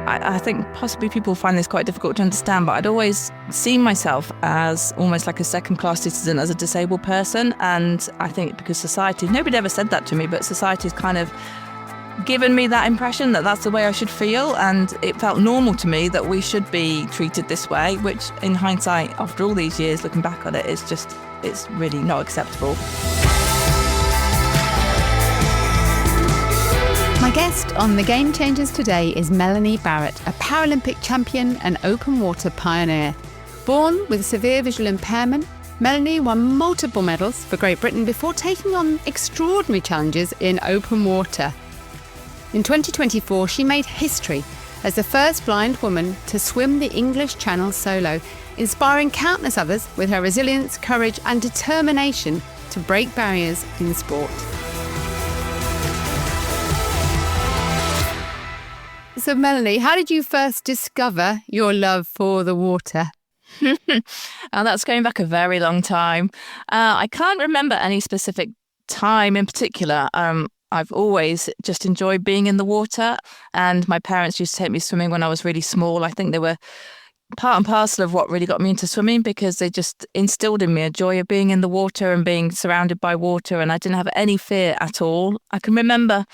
I think possibly people find this quite difficult to understand, but I'd always seen myself as almost like a second-class citizen as a disabled person. And I think because society, nobody ever said that to me, but society's kind of given me that impression that that's the way I should feel. And it felt normal to me that we should be treated this way, which in hindsight, after all these years, looking back on it, it's really not acceptable. My guest on The Game Changers today is Melanie Barratt, a Paralympic champion and open water pioneer. Born with severe visual impairment, Melanie won multiple medals for Great Britain before taking on extraordinary challenges in open water. In 2024, she made history as the first blind woman to swim the English Channel solo, inspiring countless others with her resilience, courage and determination to break barriers in sport. So Melanie, how did you first discover your love for the water? That's going back a very long time. I can't remember any specific time in particular. I've always just enjoyed being in the water, and my parents used to take me swimming when I was really small. I think they were part and parcel of what really got me into swimming, because they just instilled in me a joy of being in the water and being surrounded by water, and I didn't have any fear at all. I can remember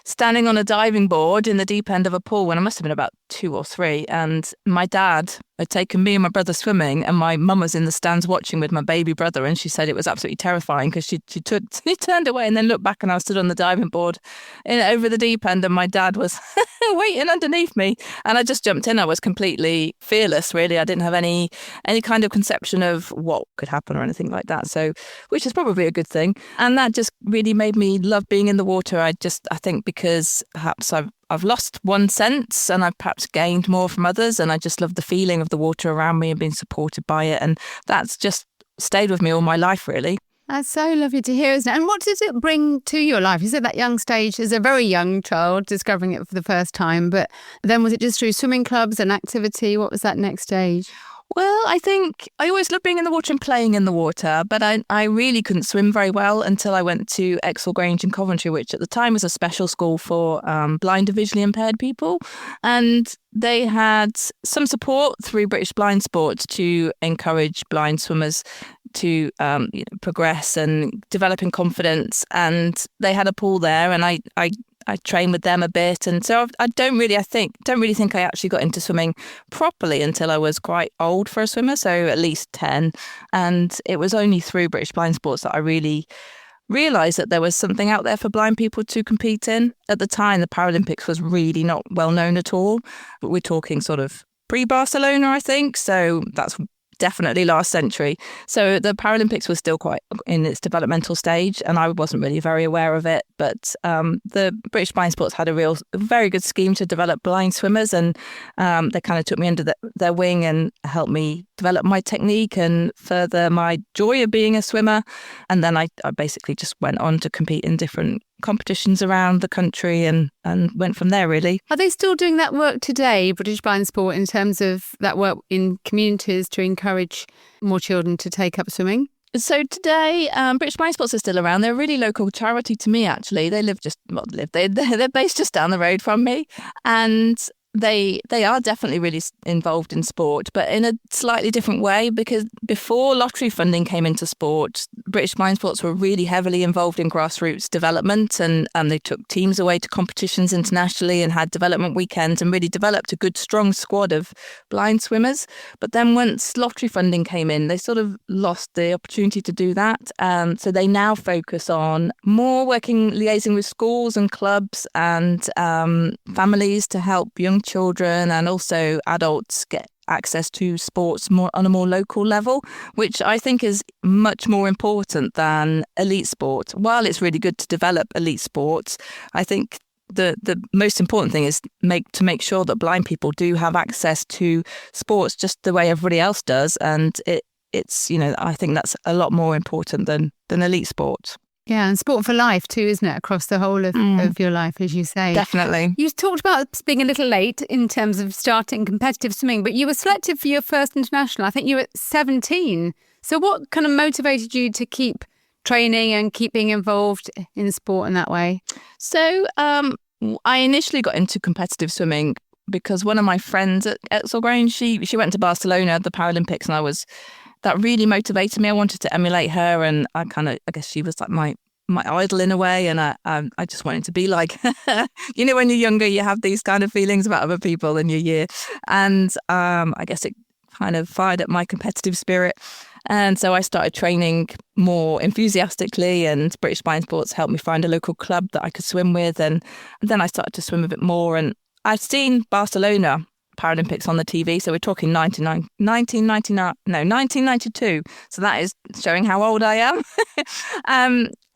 standing on a diving board in the deep end of a pool when I must have been about 2 or 3, and my dad had taken me and my brother swimming, and my mum was in the stands watching with my baby brother, and she said it was absolutely terrifying because she turned away and then looked back, and I stood on the diving board over the deep end, and my dad was waiting underneath me, and I just jumped in. I was completely fearless, really. I didn't have any kind of conception of what could happen or anything like that, so which is probably a good thing, and that just really made me love being in the water. I think because perhaps I've lost one sense and I've perhaps gained more from others, and I just love the feeling of the water around me and being supported by it, and that's just stayed with me all my life, really. That's so lovely to hear, isn't it? And what does it bring to your life? Is it that young stage as a very young child discovering it for the first time, but then was it just through swimming clubs and activity? What was that next stage? Well, I think I always loved being in the water and playing in the water, but I really couldn't swim very well until I went to Exhall Grange in Coventry, which at the time was a special school for blind and visually impaired people. And they had some support through British Blind Sport to encourage blind swimmers to progress and develop in confidence. And they had a pool there, and I trained with them a bit, and so I don't really think I actually got into swimming properly until I was quite old for a swimmer, so at least 10. And it was only through British Blind Sports that I really realised that there was something out there for blind people to compete in. At the time, the Paralympics was really not well known at all, but we're talking sort of pre-Barcelona, I think, so that's definitely last century. So the Paralympics was still quite in its developmental stage, and I wasn't really very aware of it. But the British Blind Sports had a very good scheme to develop blind swimmers, and they kind of took me under their wing and helped me develop my technique and further my joy of being a swimmer. And then I basically just went on to compete in different competitions around the country and went from there, really. Are they still doing that work today, British Blind Sport, in terms of that work in communities to encourage more children to take up swimming? So today, British Blind Sports are still around. They're a really local charity to me, actually. They're based just down the road from me, and they are definitely really involved in sport, but in a slightly different way, because before lottery funding came into sport, British Blind Sports were really heavily involved in grassroots development, and they took teams away to competitions internationally and had development weekends and really developed a good, strong squad of blind swimmers. But then once lottery funding came in, they sort of lost the opportunity to do that. So they now focus on more liaising with schools and clubs and families to help young children and also adults get access to sports on a more local level, which I think is much more important than elite sport. While it's really good to develop elite sports, I think the most important thing is to make sure that blind people do have access to sports just the way everybody else does, and it's I think that's a lot more important than elite sports. Yeah, and sport for life too, isn't it? Across the whole of your life, as you say. Definitely. You talked about being a little late in terms of starting competitive swimming, but you were selected for your first international. I think you were 17. So what kind of motivated you to keep training and keep being involved in sport in that way? So I initially got into competitive swimming because one of my friends at Exel Grange, she went to Barcelona at the Paralympics, and that really motivated me. I wanted to emulate her, and I guess she was like my idol in a way, and I just wanted to be like her. When you're younger, you have these kind of feelings about other people in your year, and I guess it kind of fired up my competitive spirit. And so I started training more enthusiastically, and British Spine Sports helped me find a local club that I could swim with, and then I started to swim a bit more. And I'd seen Barcelona Paralympics on the TV, so we're talking 1992. So that is showing how old I am.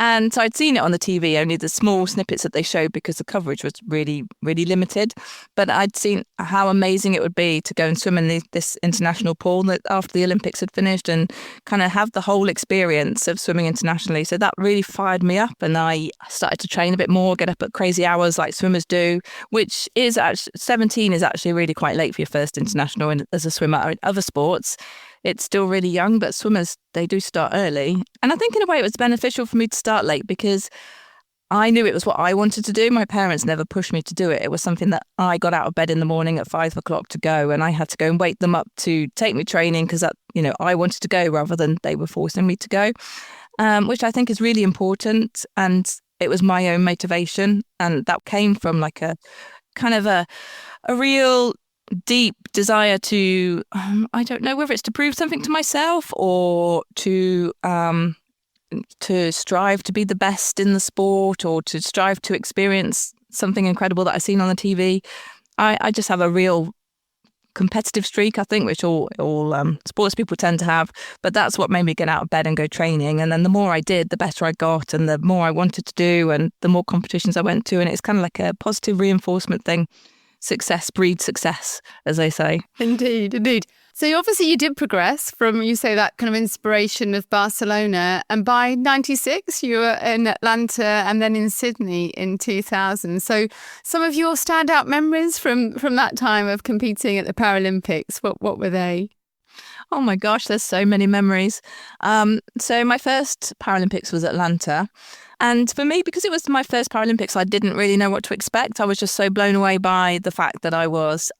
And so I'd seen it on the TV, only the small snippets that they showed because the coverage was really, really limited. But I'd seen how amazing it would be to go and swim in this international pool that after the Olympics had finished, and kind of have the whole experience of swimming internationally. So that really fired me up, and I started to train a bit more, get up at crazy hours like swimmers do, which is actually 17 is actually really quite late for your first international as a swimmer. In other sports, it's still really young, but swimmers, they do start early. And I think in a way it was beneficial for me to start late because I knew it was what I wanted to do. My parents never pushed me to do it. It was something that I got out of bed in the morning at 5 o'clock to go, and I had to go and wake them up to take me training because I wanted to go rather than they were forcing me to go, which I think is really important. And it was my own motivation, and that came from like a kind of a real deep desire to, I don't know whether it's to prove something to myself or to strive to be the best in the sport, or to strive to experience something incredible that I've seen on the TV. I just have a real competitive streak, I think, which all sports people tend to have. But that's what made me get out of bed and go training. And then the more I did, the better I got, and the more I wanted to do, and the more competitions I went to. And it's kind of like a positive reinforcement thing. Success breeds success, as they say. Indeed. So obviously you did progress from, you say, that kind of inspiration of Barcelona, and by 96 you were in Atlanta and then in Sydney in 2000. So some of your standout memories from that time of competing at the Paralympics, what were they? Oh my gosh, there's so many memories. So my first Paralympics was Atlanta. And for me, because it was my first Paralympics, I didn't really know what to expect. I was just so blown away by the fact that I was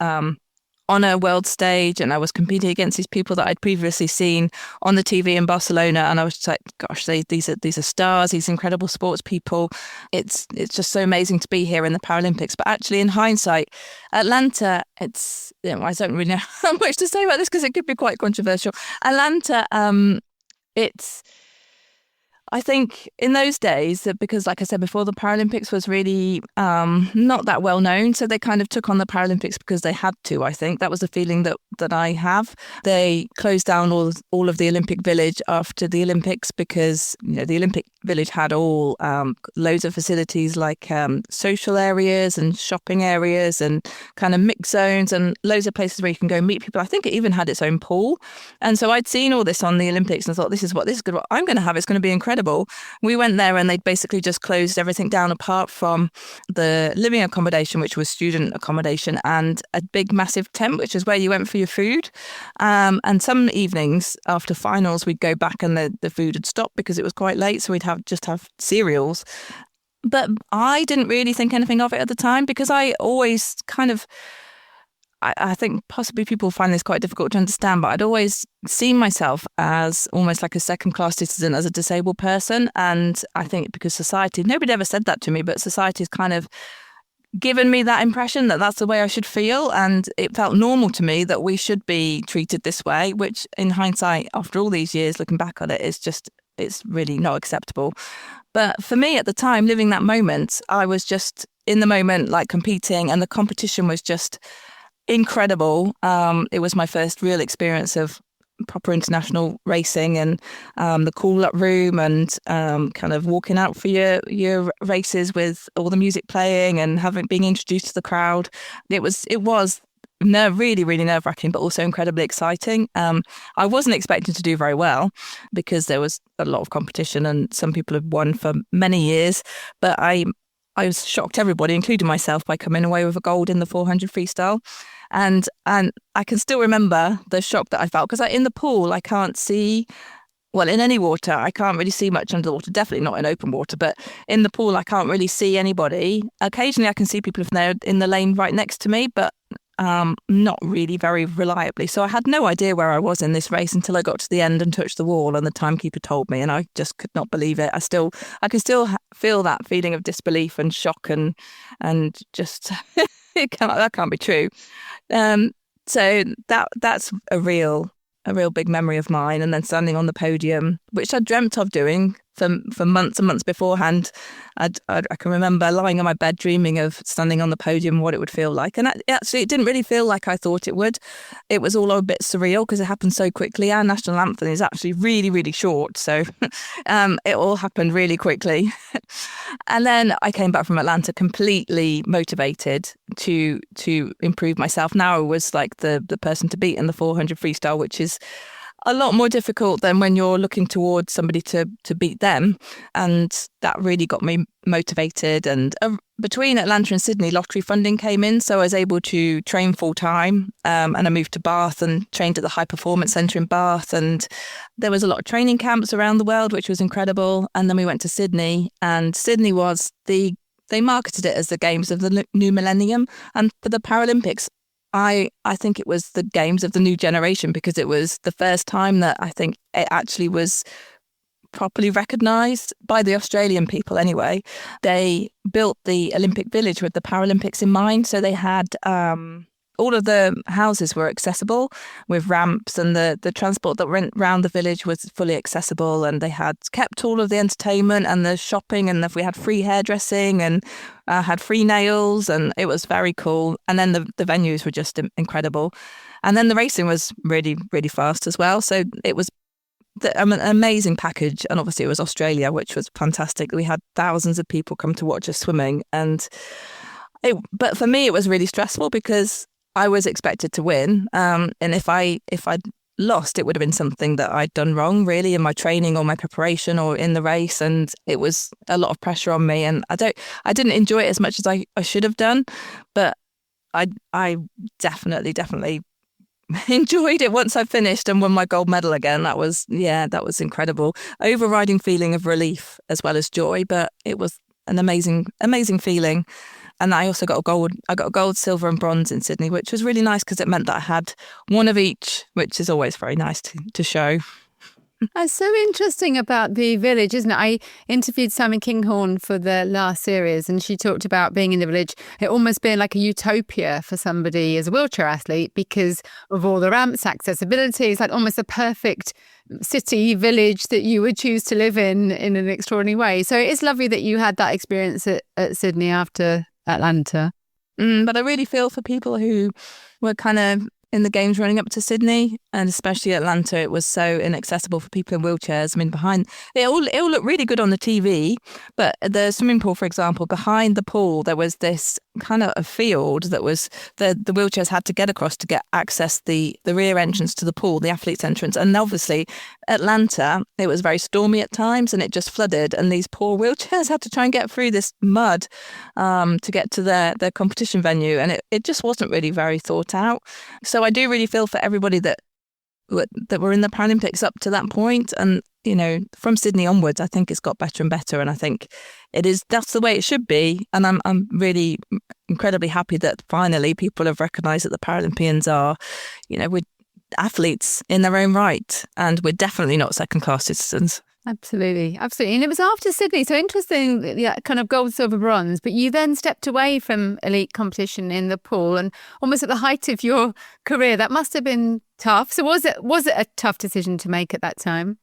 on a world stage, and I was competing against these people that I'd previously seen on the TV in Barcelona. And I was just like, gosh, these are stars, these incredible sports people. It's just so amazing to be here in the Paralympics. But actually, in hindsight, Atlanta, I don't really know how much to say about this because it could be quite controversial. Atlanta, I think in those days, because like I said before, the Paralympics was really not that well known. So they kind of took on the Paralympics because they had to, I think. That was the feeling that I have. They closed down all of the Olympic Village after the Olympics because the Olympic Village had all loads of facilities like social areas and shopping areas and kind of mixed zones and loads of places where you can go meet people. I think it even had its own pool. And so I'd seen all this on the Olympics and I thought, this is good. What I'm going to have. It's going to be incredible. We went there and they'd basically just closed everything down apart from the living accommodation, which was student accommodation, and a big massive tent, which is where you went for your food. And some evenings after finals, we'd go back and the food had stopped because it was quite late. So we'd just have cereals. But I didn't really think anything of it at the time because I always kind of, I think possibly people find this quite difficult to understand, but I'd always seen myself as almost like a second-class citizen, as a disabled person. And I think because society, nobody ever said that to me, but society's kind of given me that impression that that's the way I should feel. And it felt normal to me that we should be treated this way, which in hindsight, after all these years, looking back on it, it's really not acceptable. But for me at the time, living that moment, I was just in the moment, like competing, and the competition was just incredible. It was my first real experience of proper international racing, and the call-up room, and kind of walking out for your races with all the music playing and being introduced to the crowd. It was really, really nerve-wracking, but also incredibly exciting. I wasn't expecting to do very well because there was a lot of competition and some people had won for many years, but I was shocked everybody, including myself, by coming away with a gold in the 400 freestyle. And I can still remember the shock that I felt because in the pool, I can't see, well, in any water, I can't really see much under the water, definitely not in open water, but in the pool, I can't really see anybody. Occasionally, I can see people if they're in the lane right next to me, but not really very reliably. So I had no idea where I was in this race until I got to the end and touched the wall, and the timekeeper told me, and I just could not believe it. I can still feel that feeling of disbelief and shock, and just that can't be true. So that's a real big memory of mine. And then standing on the podium, which I dreamt of doing for months and months beforehand. I can remember lying on my bed dreaming of standing on the podium, what it would feel like. And actually, it didn't really feel like I thought it would. It was all a bit surreal because it happened so quickly. Our national anthem is actually really, really short. So it all happened really quickly. And then I came back from Atlanta completely motivated to improve myself. Now I was like the person to beat in the 400 freestyle, which is a lot more difficult than when you're looking towards somebody to beat them. And that really got me motivated. And between Atlanta and Sydney, lottery funding came in, so I was able to train full time. And I moved to Bath and trained at the High Performance Centre in Bath. And there was a lot of training camps around the world, which was incredible. And then we went to Sydney, and Sydney was they marketed it as the Games of the New Millennium. And for the Paralympics, I think it was the Games of the New Generation, because it was the first time that I think it actually was properly recognised by the Australian people anyway. They built the Olympic Village with the Paralympics in mind. So they had all of the houses were accessible with ramps, and the transport that went round the village was fully accessible, and they had kept all of the entertainment and the shopping, and we had free hairdressing and had free nails, and it was very cool. And then the venues were just incredible. And then the racing was really, really fast as well. So it was an amazing package. And obviously it was Australia, which was fantastic. We had thousands of people come to watch us swimming. But for me, it was really stressful because I was expected to win. And if I'd lost, it would have been something that I'd done wrong, really, in my training or my preparation or in the race. And it was a lot of pressure on me. And I didn't enjoy it as much as I should have done. But I definitely enjoyed it once I finished and won my gold medal again. That was incredible. Overriding feeling of relief as well as joy, but it was an amazing feeling. And I also got a gold, silver and bronze in Sydney, which was really nice because it meant that I had one of each, which is always very nice to show. That's so interesting about the village, isn't it? I interviewed Simon Kinghorn for the last series, and she talked about being in the village, it almost being like a utopia for somebody as a wheelchair athlete because of all the ramps, accessibility. It's like almost a perfect city, village that you would choose to live in an extraordinary way. So it's lovely that you had that experience at Sydney after Atlanta. But I really feel for people who were kind of in the games running up to Sydney, and especially Atlanta. It was so inaccessible for people in wheelchairs. I mean, behind it all looked really good on the TV, but the swimming pool, for example, behind the pool, there was this kind of a field that was the wheelchairs had to get across to get access the rear entrance to the pool, the athletes' entrance. And obviously, Atlanta, it was very stormy at times, and it just flooded, and these poor wheelchairs had to try and get through this mud to get to their competition venue, and it just wasn't really very thought out. So I do really feel for everybody that were in the Paralympics up to that point. And, you know, from Sydney onwards, I think it's got better and better. And I think that's the way it should be. And I'm really incredibly happy that finally people have recognised that the Paralympians are, you know, we're athletes in their own right. And we're definitely not second-class citizens. Absolutely. And it was after Sydney. So interesting, yeah, kind of gold, silver, bronze. But you then stepped away from elite competition in the pool, and almost at the height of your career. That must have been tough. So was it a tough decision to make at that time?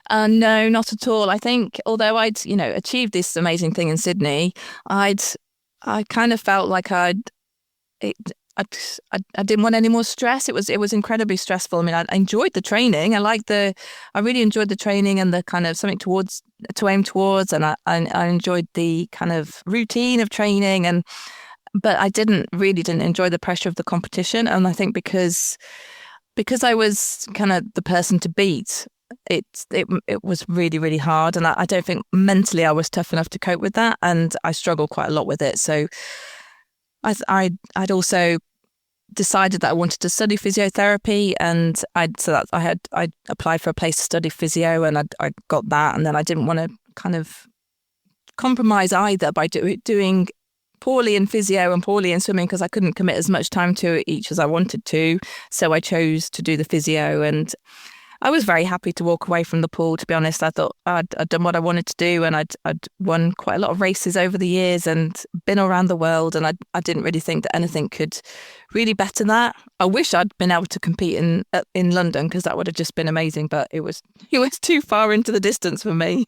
No, not at all. I think although I'd, achieved this amazing thing in Sydney, I kind of felt like I didn't want any more stress. It was incredibly stressful. I mean, I enjoyed the training. I really enjoyed the training and the kind of something to aim towards. And I enjoyed the kind of routine of training. But I didn't enjoy the pressure of the competition. And I think because I was kind of the person to beat, it was really, really hard. And I don't think mentally I was tough enough to cope with that. And I struggled quite a lot with it. So I'd also decided that I wanted to study physiotherapy, and I applied for a place to study physio, and I got that, and then I didn't want to kind of compromise either by doing poorly in physio and poorly in swimming because I couldn't commit as much time to each as I wanted to. So I chose to do the physio, and I was very happy to walk away from the pool, to be honest. I thought I'd done what I wanted to do, and I'd won quite a lot of races over the years and been around the world, and I didn't really think that anything could really better that. I wish I'd been able to compete in London, because that would have just been amazing, but it was too far into the distance for me.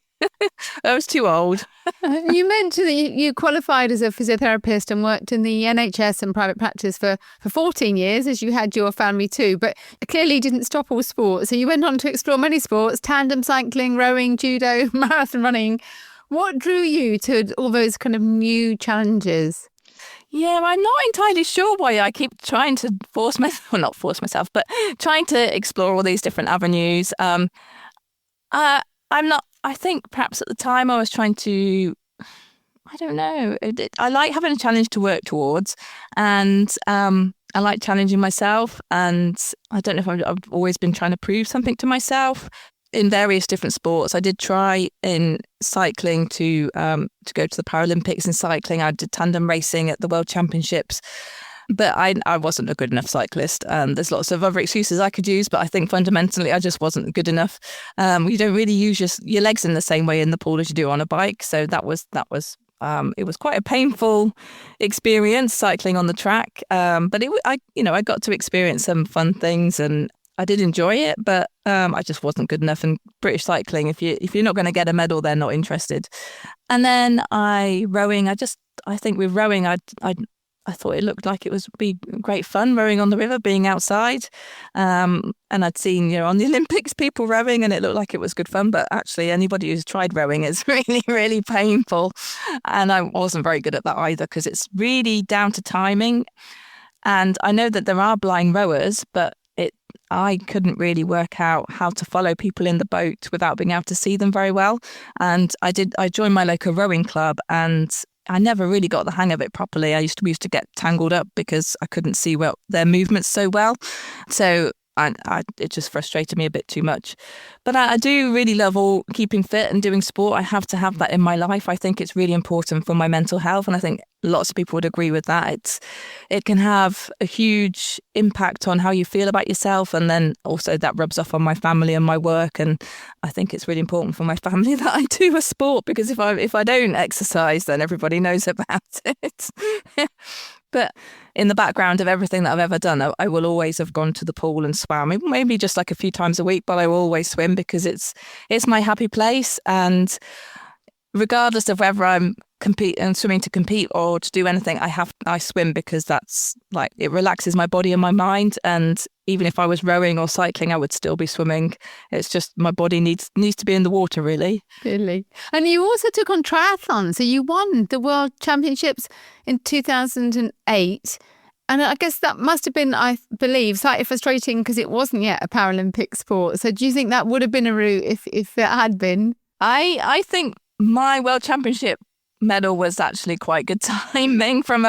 I was too old. You mentioned that you qualified as a physiotherapist and worked in the NHS and private practice for 14 years, as you had your family too, but clearly didn't stop all sports. So you went on to explore many sports: tandem cycling, rowing, judo, marathon running. What drew you to all those kind of new challenges? Yeah, I'm not entirely sure why I keep trying to not force myself, but trying to explore all these different avenues. I think perhaps at the time I was trying to, I don't know. I like having a challenge to work towards, and I like challenging myself. And I don't know if I've always been trying to prove something to myself in various different sports. I did try in cycling to go to the Paralympics in cycling. I did tandem racing at the World Championships. But I wasn't a good enough cyclist. There's lots of other excuses I could use, but I think fundamentally I just wasn't good enough. You don't really use your legs in the same way in the pool as you do on a bike. So that was it was quite a painful experience cycling on the track. But I got to experience some fun things, and I did enjoy it. But I just wasn't good enough. And British cycling, if you're not going to get a medal, they're not interested. And then rowing. I think with rowing, I thought it looked like it would be great fun rowing on the river, being outside. And I'd seen, on the Olympics, people rowing, and it looked like it was good fun. But actually, anybody who's tried rowing, it's really, really painful. And I wasn't very good at that either, because it's really down to timing. And I know that there are blind rowers, but I couldn't really work out how to follow people in the boat without being able to see them very well. And I joined my local rowing club, and I never really got the hang of it properly. We used to get tangled up because I couldn't see their movements so well. So it just frustrated me a bit too much. But I do really love keeping fit and doing sport. I have to have that in my life. I think it's really important for my mental health, and I think lots of people would agree with that. It can have a huge impact on how you feel about yourself, and then also that rubs off on my family and my work. And I think it's really important for my family that I do a sport, because if I don't exercise, then everybody knows about it. But in the background of everything that I've ever done, I will always have gone to the pool and swam, maybe just like a few times a week, but I will always swim, because it's my happy place. And regardless of whether I'm swimming to compete or to do anything, I swim, because that's like, it relaxes my body and my mind. And even if I was rowing or cycling, I would still be swimming. It's just my body needs to be in the water, really. Really. And you also took on triathlon. So you won the World Championships in 2008. And I guess that must have been, I believe, slightly frustrating because it wasn't yet a Paralympic sport. So do you think that would have been a route if it had been? I think my World Championship medal was actually quite good timing from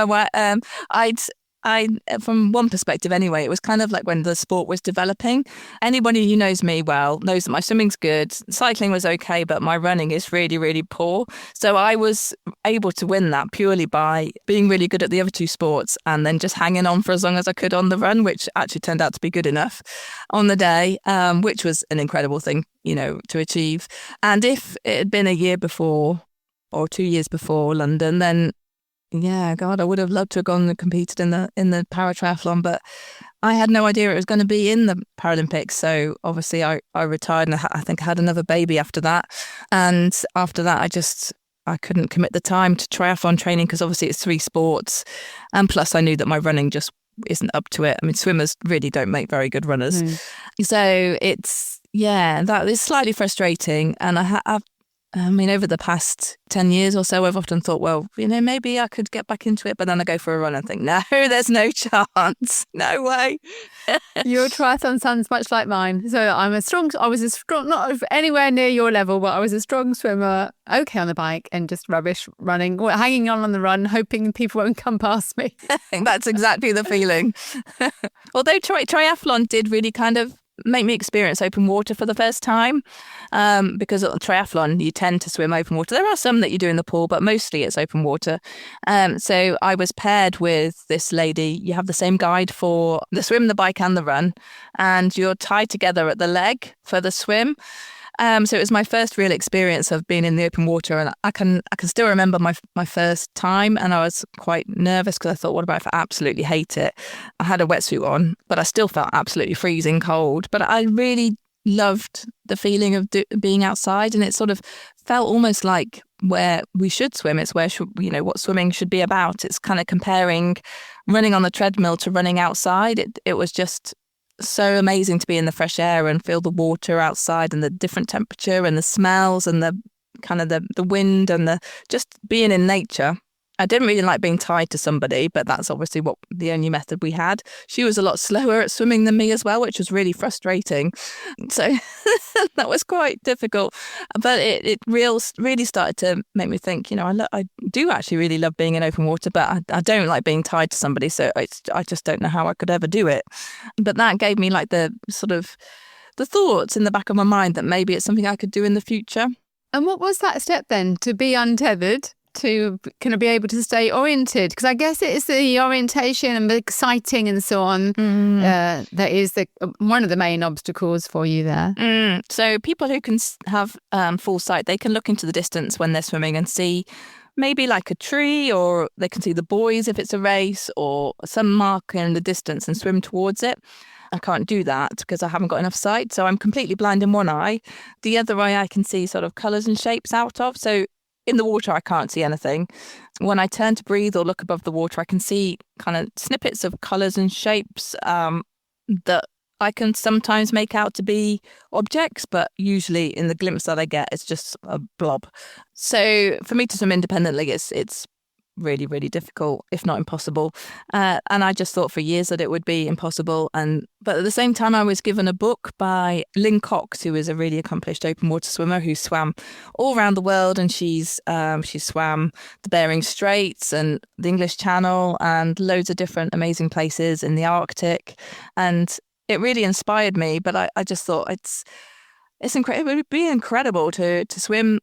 from one perspective anyway. It was kind of like when the sport was developing. Anybody who knows me well knows that my swimming's good, cycling was okay, but my running is really, really poor. So I was able to win that purely by being really good at the other two sports and then just hanging on for as long as I could on the run, which actually turned out to be good enough on the day, which was an incredible thing, to achieve. And if it had been a year before or 2 years before London, then yeah, God, I would have loved to have gone and competed in the para-triathlon, but I had no idea it was going to be in the Paralympics. So obviously I retired, and I think I had another baby after that. And after that, I couldn't commit the time to triathlon training, because obviously it's 3 sports. And plus I knew that my running just isn't up to it. I mean, swimmers really don't make very good runners. So that is slightly frustrating. And over the past 10 years or so, I've often thought, well, maybe I could get back into it. But then I go for a run and think, no, there's no chance. No way. Your triathlon sounds much like mine. So I was a strong, not anywhere near your level, but I was a strong swimmer, okay on the bike, and just rubbish running, hanging on the run, hoping people won't come past me. That's exactly the feeling. Although triathlon did really kind of make me experience open water for the first time, because at the triathlon you tend to swim open water. There are some that you do in the pool, but mostly it's open water. So I was paired with this lady. You have the same guide for the swim, the bike and the run, and you're tied together at the leg for the swim. So it was my first real experience of being in the open water, and I can still remember my first time, and I was quite nervous because I thought, what about if I absolutely hate it? I had a wetsuit on, but I still felt absolutely freezing cold. But I really loved the feeling of being outside, and it sort of felt almost like where we should swim. It's where what swimming should be about. It's kind of comparing running on the treadmill to running outside. It was just so amazing to be in the fresh air and feel the water outside and the different temperature and the smells and the kind of the wind and the just being in nature. I didn't really like being tied to somebody, but that's obviously the only method we had. She was a lot slower at swimming than me as well, which was really frustrating. So that was quite difficult. But it really started to make me think, I do actually really love being in open water, but I don't like being tied to somebody. So I just don't know how I could ever do it. But that gave me like the sort of the thoughts in the back of my mind that maybe it's something I could do in the future. And what was that step then, to be untethered? To kind of be able to stay oriented, because I guess it's the orientation and the sighting and so on that is one of the main obstacles for you there. So people who can have full sight, they can look into the distance when they're swimming and see maybe like a tree, or they can see the buoys if it's a race, or some marker in the distance and swim towards it. I can't do that because I haven't got enough sight, so I'm completely blind in one eye. The other eye I can see sort of colours and shapes out of. So in the water, I can't see anything. When I turn to breathe or look above the water, I can see kind of snippets of colours and shapes that I can sometimes make out to be objects, but usually in the glimpse that I get, it's just a blob. So for me to swim independently, it's really, really difficult, if not impossible. And I just thought for years that it would be impossible. But at the same time, I was given a book by Lynn Cox, who is a really accomplished open water swimmer who swam all around the world. And she swam the Bering Straits and the English Channel and loads of different amazing places in the Arctic. And it really inspired me. But I just thought it's incredible. It would be incredible to swim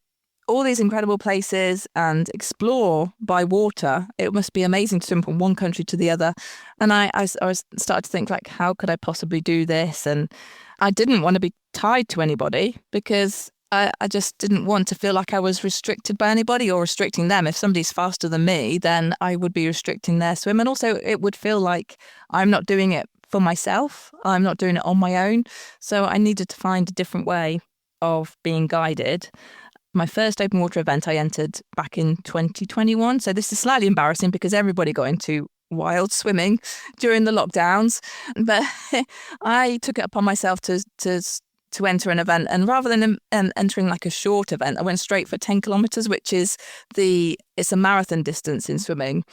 all these incredible places and explore by water. It must be amazing to swim from one country to the other. And I started to think, like, how could I possibly do this? And I didn't want to be tied to anybody because I just didn't want to feel like I was restricted by anybody or restricting them. If somebody's faster than me, then I would be restricting their swim. And also it would feel like I'm not doing it for myself. I'm not doing it on my own. So I needed to find a different way of being guided. My first open water event I entered back in 2021. So this is slightly embarrassing because everybody got into wild swimming during the lockdowns. But I took it upon myself to enter an event. And rather than entering like a short event, I went straight for 10 kilometres, which is it's a marathon distance in swimming.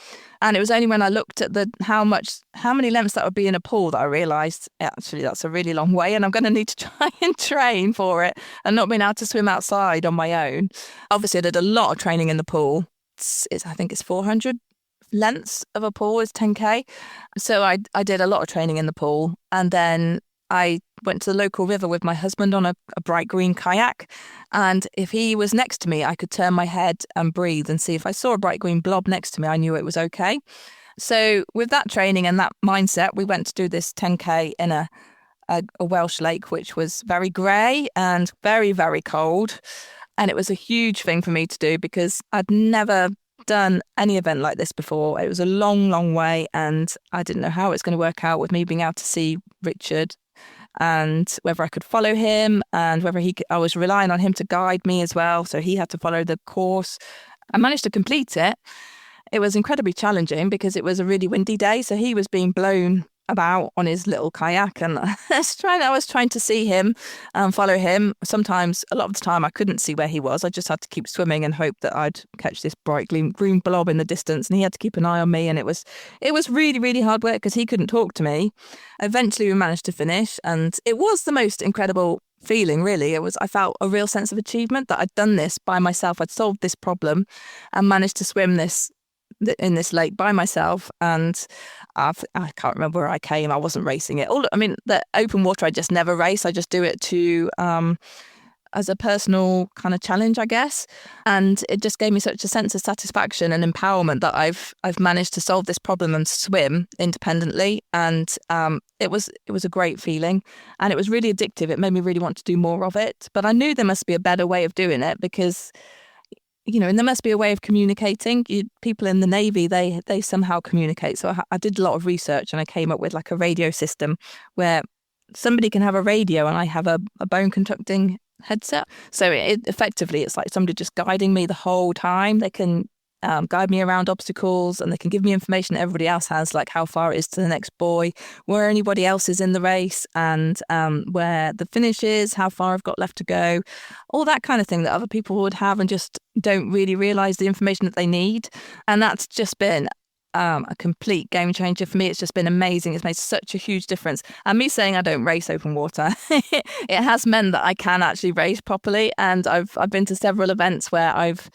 And it was only when I looked at how many lengths that would be in a pool that I realised, actually, that's a really long way and I'm going to need to try and train for it, and not being able to swim outside on my own. Obviously, I did a lot of training in the pool. I think it's 400 lengths of a pool is 10K. So I did a lot of training in the pool, and then I went to the local river with my husband on a bright green kayak. And if he was next to me, I could turn my head and breathe and see if I saw a bright green blob next to me, I knew it was okay. So with that training and that mindset, we went to do this 10K in a Welsh lake, which was very grey and very, very cold. And it was a huge thing for me to do because I'd never done any event like this before. It was a long, long way, and I didn't know how it was going to work out with me being able to see Richard and whether I could follow him and whether I was relying on him to guide me as well. So he had to follow the course. I managed to complete it. It was incredibly challenging because it was a really windy day. So he was being blown about on his little kayak, and I was trying to see him and follow him. Sometimes, a lot of the time, I couldn't see where he was. I just had to keep swimming and hope that I'd catch this bright green blob in the distance, and he had to keep an eye on me. And it was really, really hard work because he couldn't talk to me. Eventually we managed to finish, and it was the most incredible feeling, really. I felt a real sense of achievement that I'd done this by myself. I'd solved this problem and managed to swim this in this lake by myself, and I can't remember where I came. I wasn't racing it. The open water I just never race. I just do it to as a personal kind of challenge, I guess. And it just gave me such a sense of satisfaction and empowerment that I've managed to solve this problem and swim independently. And it was a great feeling, and it was really addictive. It made me really want to do more of it. But I knew there must be a better way of doing it, because and there must be a way of communicating. People in the Navy, they somehow communicate. So I did a lot of research, and I came up with like a radio system where somebody can have a radio and I have a bone conducting headset. So effectively, it's like somebody just guiding me the whole time. They can guide me around obstacles, and they can give me information that everybody else has, like how far it is to the next buoy, where anybody else is in the race, and where the finish is, how far I've got left to go, all that kind of thing that other people would have and just don't really realise the information that they need. And that's just been a complete game changer for me. It's just been amazing. It's made such a huge difference. And me saying I don't race open water, it has meant that I can actually race properly. And I've been to several events where I've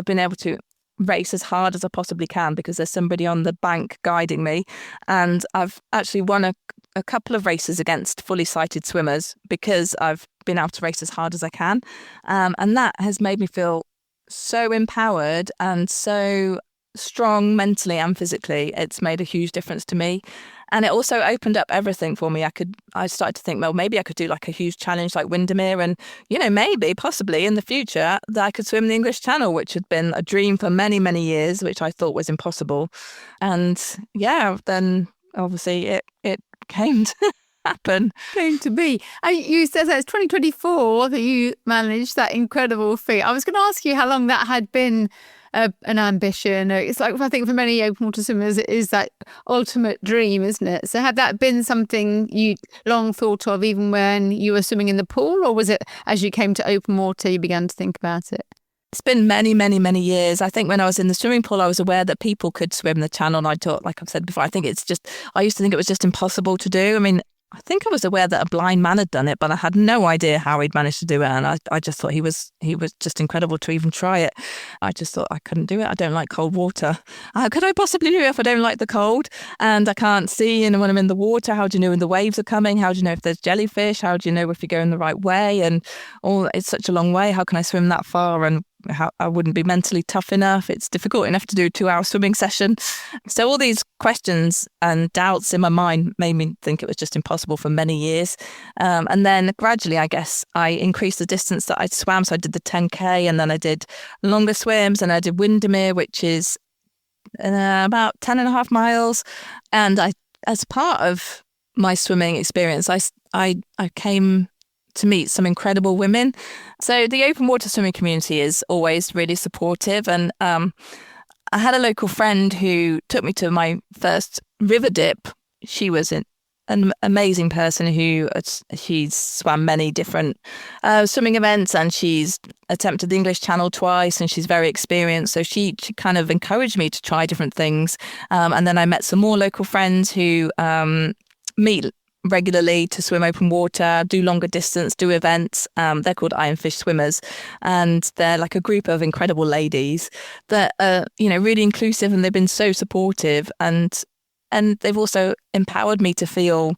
been able to race as hard as I possibly can because there's somebody on the bank guiding me. And I've actually won a couple of races against fully sighted swimmers because I've been able to race as hard as I can. And that has made me feel so empowered and so strong mentally and physically. It's made a huge difference to me. And it also opened up everything for me. I started to think, well, maybe I could do like a huge challenge like Windermere, and maybe possibly in the future that I could swim the English Channel, which had been a dream for many, many years, which I thought was impossible. And then obviously it came to happen. Came to be. And you said that it's 2024 that you managed that incredible feat. I was going to ask you how long that had been an ambition. It's like, I think for many open water swimmers, it is that ultimate dream, isn't it? So had that been something you long thought of even when you were swimming in the pool, or was it as you came to open water you began to think about it? It's been many, many, many years. I think when I was in the swimming pool, I was aware that people could swim the channel. And I thought, like I've said before, I used to think it was just impossible to do. I mean, I think I was aware that a blind man had done it, but I had no idea how he'd managed to do it. And I just thought he was just incredible to even try it. I just thought I couldn't do it. I don't like cold water. How could I possibly do it if I don't like the cold? And I can't see. And when I'm in the water, how do you know when the waves are coming? How do you know if there's jellyfish? How do you know if you're going the right way? And it's such a long way. How can I swim that far? And how I wouldn't be mentally tough enough. It's difficult enough to do a 2-hour swimming session. So all these questions and doubts in my mind made me think it was just impossible for many years. And then gradually, I guess, I increased the distance that I swam. So I did the 10K, and then I did longer swims, and I did Windermere, which is about 10.5 miles. And as part of my swimming experience, I came to meet some incredible women. So the open water swimming community is always really supportive. And I had a local friend who took me to my first river dip. She was an amazing person she's swam many different swimming events, and she's attempted the English Channel twice, and she's very experienced. So she kind of encouraged me to try different things. And then I met some more local friends who meet regularly to swim open water, do longer distance, do events. They're called Iron Fish Swimmers, and they're like a group of incredible ladies that are really inclusive, and they've been so supportive, and they've also empowered me to feel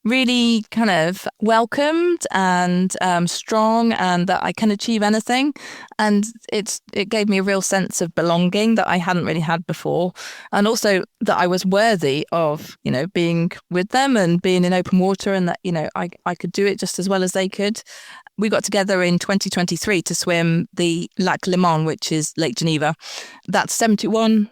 really kind of welcomed and strong, and that I can achieve anything. And it gave me a real sense of belonging that I hadn't really had before, and also that I was worthy of being with them and being in open water, and that I could do it just as well as they could. We got together in 2023 to swim the Lac Léman, which is Lake Geneva. That's 71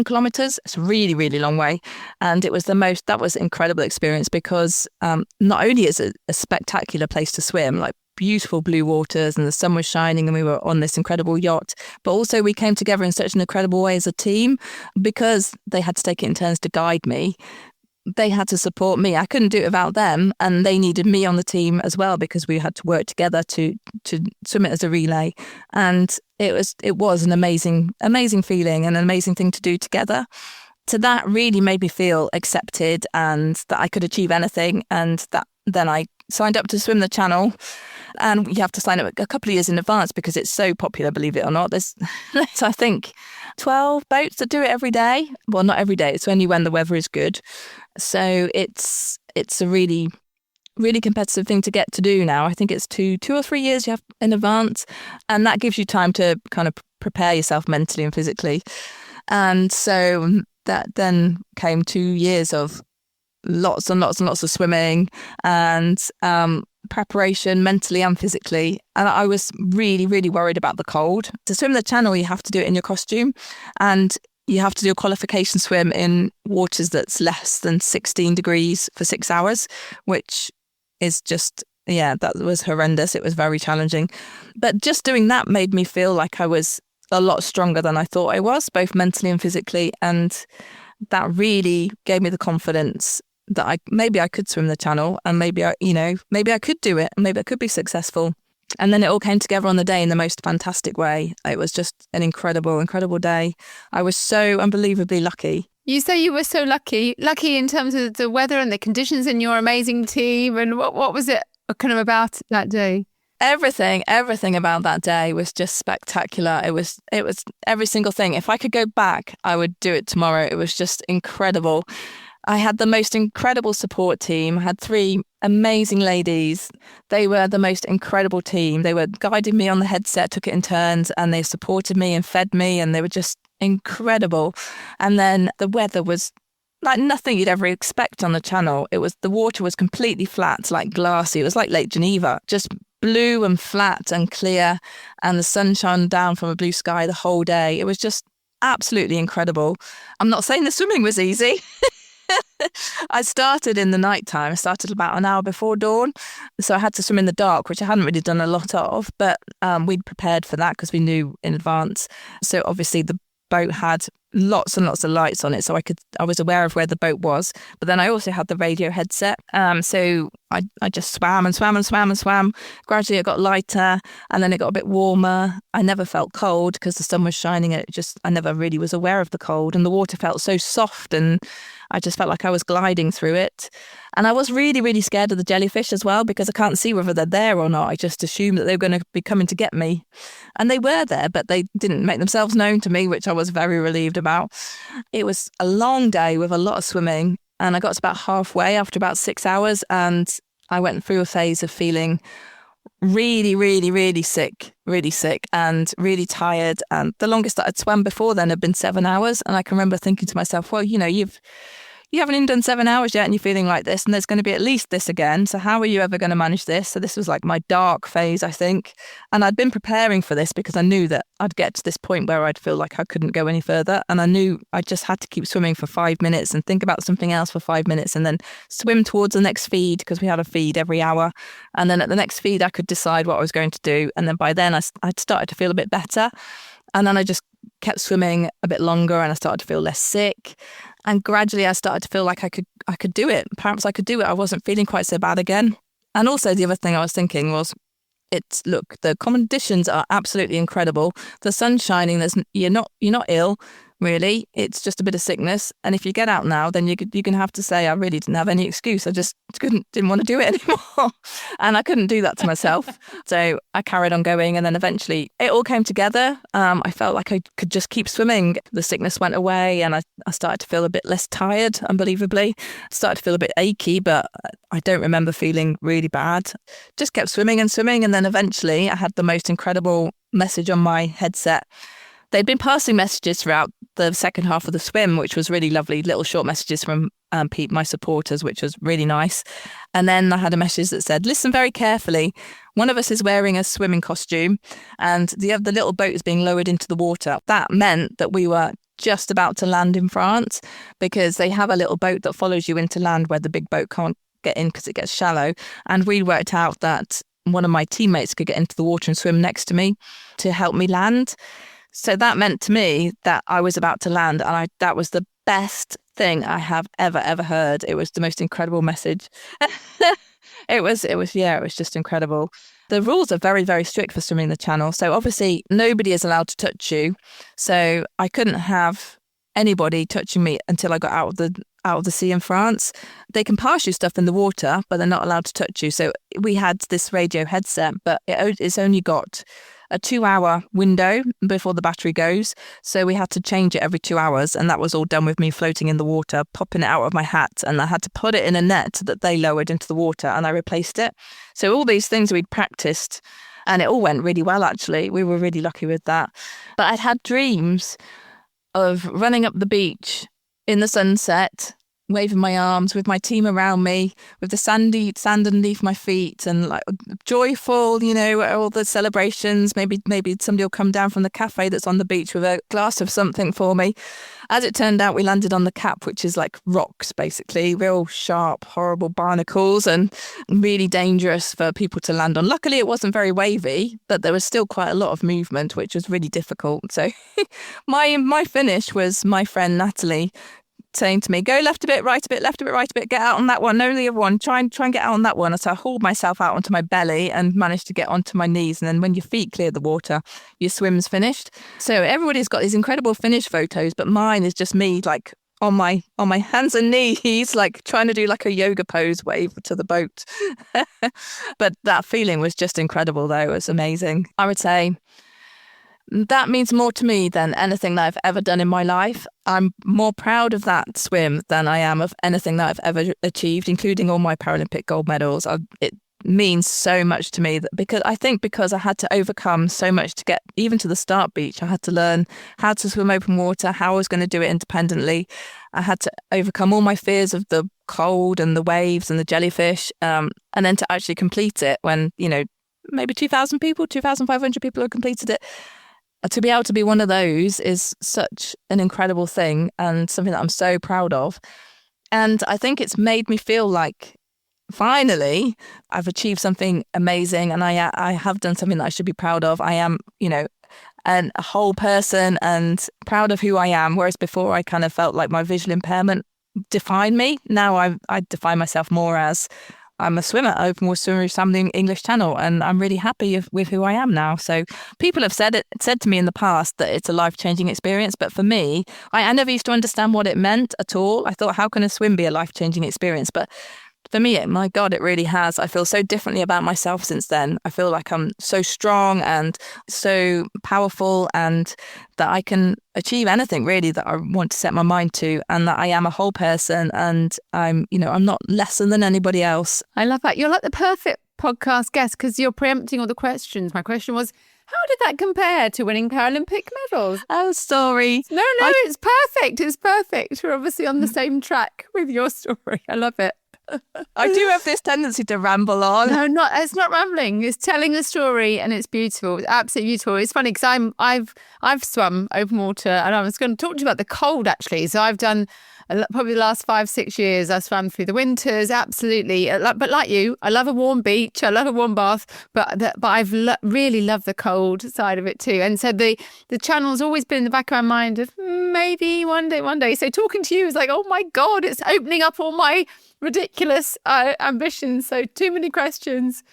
kilometres. It's a really, really long way. And that was an incredible experience because not only is it a spectacular place to swim, like beautiful blue waters, and the sun was shining, and we were on this incredible yacht, but also we came together in such an incredible way as a team because they had to take it in turns to guide me. They had to support me. I couldn't do it without them, and they needed me on the team as well because we had to work together to swim it as a relay. And it was an amazing feeling and an amazing thing to do together. So that really made me feel accepted and that I could achieve anything. And that then I signed up to swim the channel. And you have to sign up a couple of years in advance because it's so popular, believe it or not. There's I think 12 boats that do it every day. Well, not every day. It's only when the weather is good. So it's a really, really competitive thing to get to do now. I think it's two or 3 years you have in advance. And that gives you time to kind of prepare yourself mentally and physically. And so that then came 2 years of lots and lots and lots of swimming and preparation mentally and physically. And I was really, really worried about the cold. To swim the channel, you have to do it in your costume, and you have to do a qualification swim in waters that's less than 16 degrees for 6 hours, which is just, that was horrendous. It was very challenging. But just doing that made me feel like I was a lot stronger than I thought I was, both mentally and physically. And that really gave me the confidence that maybe I could swim the channel, and maybe I could do it, and maybe I could be successful. And then it all came together on the day in the most fantastic way. It was just an incredible, incredible day. I was so unbelievably lucky. You say you were so lucky in terms of the weather and the conditions and your amazing team. And what was it kind of about that day? Everything about that day was just spectacular. It was every single thing. If I could go back, I would do it tomorrow. It was just incredible. I had the most incredible support team. I had 3 amazing ladies. They were the most incredible team. They were guiding me on the headset, took it in turns, and they supported me and fed me, and they were just incredible. And then the weather was like nothing you'd ever expect on the channel. The water was completely flat, like glassy. It was like Lake Geneva, just blue and flat and clear, and the sun shone down from a blue sky the whole day. It was just absolutely incredible. I'm not saying the swimming was easy. I started in the nighttime. I started about an hour before dawn. So I had to swim in the dark, which I hadn't really done a lot of, but we'd prepared for that because we knew in advance. So obviously the boat had lots and lots of lights on it, so I was aware of where the boat was. But then I also had the radio headset, so I just swam and swam and swam and swam. Gradually it got lighter, and then it got a bit warmer. I never felt cold because the sun was shining, and I never really was aware of the cold, and the water felt so soft, and I just felt like I was gliding through it. And I was really, really scared of the jellyfish as well, because I can't see whether they're there or not. I just assumed that they were going to be coming to get me. And they were there, but they didn't make themselves known to me, which I was very relieved about. It was a long day with a lot of swimming, and I got to about halfway after about 6 hours, and I went through a phase of feeling really, really, really sick and really tired. And the longest that I'd swam before then had been 7 hours. And I can remember thinking to myself, well, you haven't even done 7 hours yet and you're feeling like this, and there's going to be at least this again. So how are you ever going to manage this? So this was like my dark phase, I think. And I'd been preparing for this because I knew that I'd get to this point where I'd feel like I couldn't go any further. And I knew I just had to keep swimming for 5 minutes and think about something else for 5 minutes, and then swim towards the next feed, because we had a feed every hour. And then at the next feed, I could decide what I was going to do. And then by then I'd started to feel a bit better. And then I just kept swimming a bit longer, and I started to feel less sick. And gradually I started to feel like I could do it. Perhaps I could do it. I wasn't feeling quite so bad again. And also the other thing I was thinking was, look, the conditions are absolutely incredible. The sun's shining. You're not ill, really. It's just a bit of sickness. And if you get out now, then you're going to have to say, I really didn't have any excuse. I just didn't want to do it anymore. And I couldn't do that to myself. So I carried on going. And then eventually it all came together. I felt like I could just keep swimming. The sickness went away, and I started to feel a bit less tired, unbelievably. Started to feel a bit achy, but I don't remember feeling really bad. Just kept swimming and swimming. And then eventually I had the most incredible message on my headset. They'd been passing messages throughout the second half of the swim, which was really lovely, little short messages from my supporters, which was really nice. And then I had a message that said, listen very carefully. One of us is wearing a swimming costume, and the little boat is being lowered into the water. That meant that we were just about to land in France, because they have a little boat that follows you into land where the big boat can't get in because it gets shallow. And we worked out that one of my teammates could get into the water and swim next to me to help me land. So that meant to me that I was about to land, and that was the best thing I have ever heard. It was the most incredible message. It was just incredible. The rules are very, very strict for swimming the channel. So obviously nobody is allowed to touch you. So I couldn't have anybody touching me until I got out of the sea in France. They can pass you stuff in the water, but they're not allowed to touch you. So we had this radio headset, but it's only got a 2-hour window before the battery goes. So we had to change it every 2 hours. And that was all done with me floating in the water, popping it out of my hat. And I had to put it in a net that they lowered into the water, and I replaced it. So all these things we'd practiced, and it all went really well, actually. We were really lucky with that. But I'd had dreams of running up the beach in the sunset, waving my arms with my team around me, with the sand underneath my feet, and like joyful, all the celebrations. Maybe somebody will come down from the cafe that's on the beach with a glass of something for me. As it turned out, we landed on the cap, which is like rocks, basically, real sharp, horrible barnacles, and really dangerous for people to land on. Luckily, it wasn't very wavy, but there was still quite a lot of movement, which was really difficult. So my finish was my friend Natalie saying to me, go left a bit, right a bit, left a bit, right a bit, get out on that one, no, the other one, try and get out on that one. So I hauled myself out onto my belly and managed to get onto my knees. And then when your feet clear the water, your swim's finished. So everybody's got these incredible finish photos, but mine is just me like on my hands and knees, like trying to do like a yoga pose wave to the boat. But that feeling was just incredible, though. It was amazing. I would say that means more to me than anything that I've ever done in my life. I'm more proud of that swim than I am of anything that I've ever achieved, including all my Paralympic gold medals. It means so much to me because I had to overcome so much to get even to the start beach. I had to learn how to swim open water, how I was going to do it independently. I had to overcome all my fears of the cold and the waves and the jellyfish, and then to actually complete it when, maybe 2,500 people have completed it. To be able to be one of those is such an incredible thing and something that I'm so proud of. And I think it's made me feel like finally I've achieved something amazing, and I have done something that I should be proud of. I am, a whole person and proud of who I am. Whereas before I kind of felt like my visual impairment defined me. Now I define myself more as I'm a swimmer, open water swimmer who's swimming the English Channel, and I'm really happy with who I am now. So people have said to me in the past that it's a life-changing experience, but for me, I never used to understand what it meant at all. I thought, how can a swim be a life-changing experience? But for me, my God, it really has. I feel so differently about myself since then. I feel like I'm so strong and so powerful, and that I can achieve anything really that I want to set my mind to, and that I am a whole person, and I'm not lesser than anybody else. I love that. You're like the perfect podcast guest because you're preempting all the questions. My question was, how did that compare to winning Paralympic medals? Oh, sorry. No, it's perfect. It's perfect. We're obviously on the same track with your story. I love it. I do have this tendency to ramble on. No, it's not rambling. It's telling a story, and it's beautiful. It's absolutely beautiful. It's funny because I've swum open water, and I was going to talk to you about the cold actually. So I've done probably the last 5-6 years. I swam through the winters, absolutely. But like you, I love a warm beach. I love a warm bath. But I've really loved the cold side of it too. And so the channel's always been in the back of my mind of maybe one day. So talking to you is like, oh my God, it's opening up all my ridiculous ambitions. So too many questions.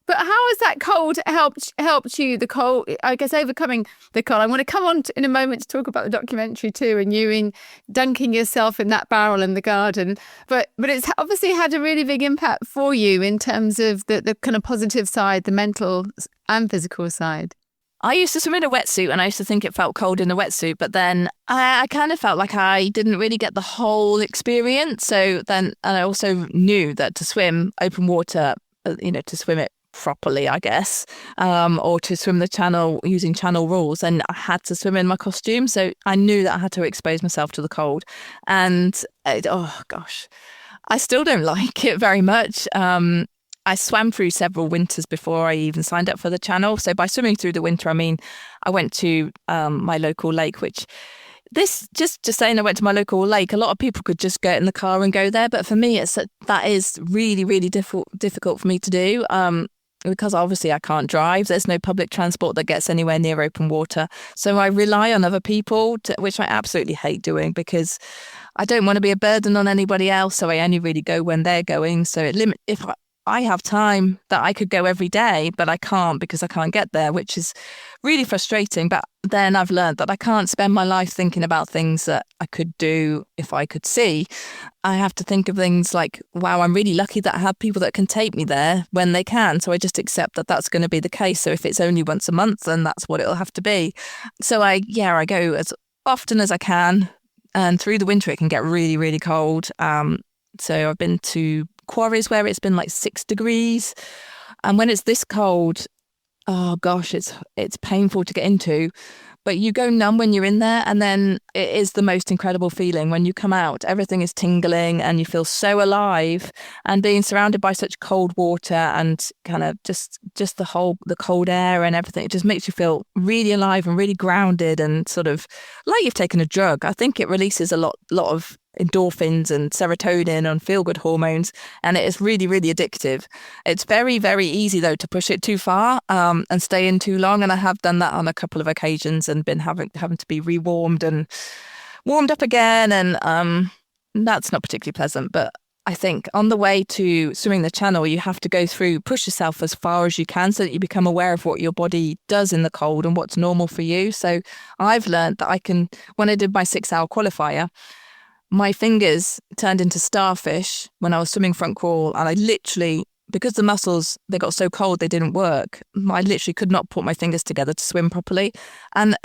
But how has that cold helped you? The cold, I guess, overcoming the cold. I want to come on in a moment to talk about the documentary too, and you in dunking yourself in that barrel in the garden. But it's obviously had a really big impact for you in terms of the kind of positive side, the mental and physical side. I used to swim in a wetsuit, and I used to think it felt cold in a wetsuit, but then I kind of felt like I didn't really get the whole experience. So then, and I also knew that to swim open water, to swim it properly, I guess, or to swim the channel using channel rules, and I had to swim in my costume. So I knew that I had to expose myself to the cold. And oh gosh, I still don't like it very much. I swam through several winters before I even signed up for the channel. So by swimming through the winter, I mean, I went to my local lake, which just saying I went to my local lake, a lot of people could just get in the car and go there. But for me, that is really, really difficult for me to do. Because obviously I can't drive. There's no public transport that gets anywhere near open water. So I rely on other people, which I absolutely hate doing because I don't want to be a burden on anybody else. So I only really go when they're going. So if I have time that I could go every day, but I can't because I can't get there, which is really frustrating. But then I've learned that I can't spend my life thinking about things that I could do if I could see. I have to think of things like, wow, I'm really lucky that I have people that can take me there when they can. So I just accept that that's going to be the case. So if it's only once a month, then that's what it'll have to be. So I go as often as I can. And through the winter, it can get really, really cold. So I've been to quarries where it's been like 6 degrees. And when it's this cold, oh gosh, it's painful to get into. But you go numb when you're in there, and then it is the most incredible feeling when you come out. Everything is tingling and you feel so alive, and being surrounded by such cold water and kind of just the cold air and everything, it just makes you feel really alive and really grounded and sort of like you've taken a drug. I think it releases a lot of endorphins and serotonin and feel-good hormones, and it is really, really addictive. It's very, very easy though to push it too far and stay in too long, and I have done that on a couple of occasions and been having to be rewarmed and warmed up again, and that's not particularly pleasant. But I think on the way to swimming the channel, you have to push yourself as far as you can so that you become aware of what your body does in the cold and what's normal for you. So I've learned that when I did my 6-hour qualifier, my fingers turned into starfish when I was swimming front crawl, and I literally, because the muscles, they got so cold they didn't work, I literally could not put my fingers together to swim properly. And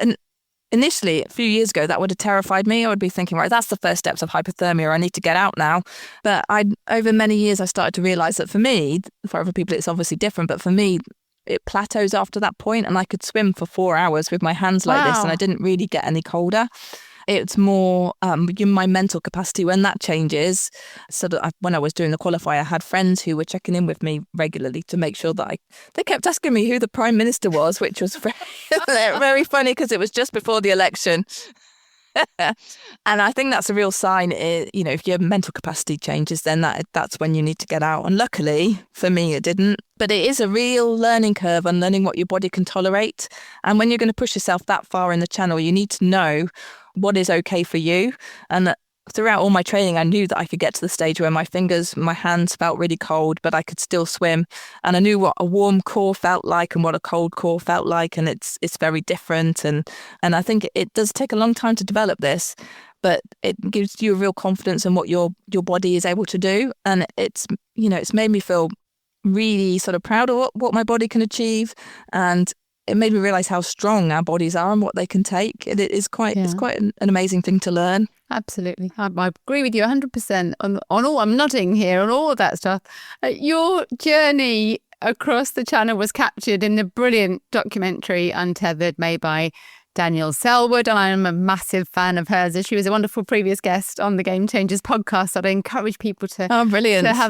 initially, a few years ago, that would have terrified me. I would be thinking, right, that's the first steps of hypothermia. I need to get out now. But over many years, I started to realise that for other people, it's obviously different, but for me, it plateaus after that point, and I could swim for 4 hours with my hands like this, and I didn't really get any colder. It's more my mental capacity when that changes. So that when I was doing the qualifier, I had friends who were checking in with me regularly to make sure that they kept asking me who the Prime Minister was, which was very funny because it was just before the election. And I think that's a real sign, if your mental capacity changes, then that's when you need to get out. And luckily for me, it didn't. But it is a real learning curve on learning what your body can tolerate. And when you're going to push yourself that far in the channel, you need to know what is okay for you. And throughout all my training, I knew that I could get to the stage where my hands felt really cold, but I could still swim. And I knew what a warm core felt like and what a cold core felt like. And it's very different. And I think it does take a long time to develop this, but it gives you a real confidence in what your body is able to do. And it's made me feel really sort of proud of what my body can achieve. And it made me realise how strong our bodies are and what they can take. It's quite an amazing thing to learn. Absolutely. I agree with you 100% on all. I'm nodding here on all of that stuff. Your journey across the channel was captured in the brilliant documentary Untethered, made by Danielle Selwood, and I'm a massive fan of hers. She was a wonderful previous guest on the Game Changers podcast. I'd encourage people to have